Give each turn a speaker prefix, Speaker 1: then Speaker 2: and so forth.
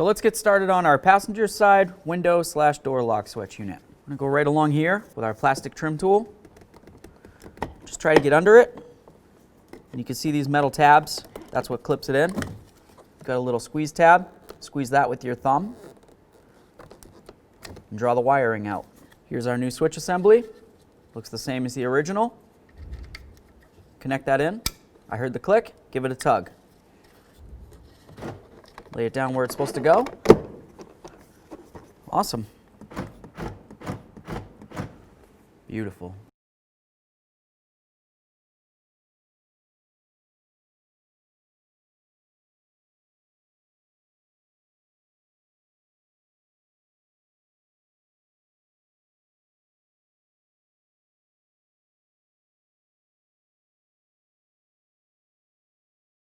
Speaker 1: So let's get started on our passenger side window/door lock switch unit. I'm going to go right along here with our plastic trim tool. Just try to get under it. And you can see these metal tabs. That's what clips it in. Got a little squeeze tab. Squeeze that with your thumb. And draw the wiring out. Here's our new switch assembly. Looks the same as the original. Connect that in. I heard the click. Give it a tug. Lay it down where it's supposed to go. Awesome. Beautiful.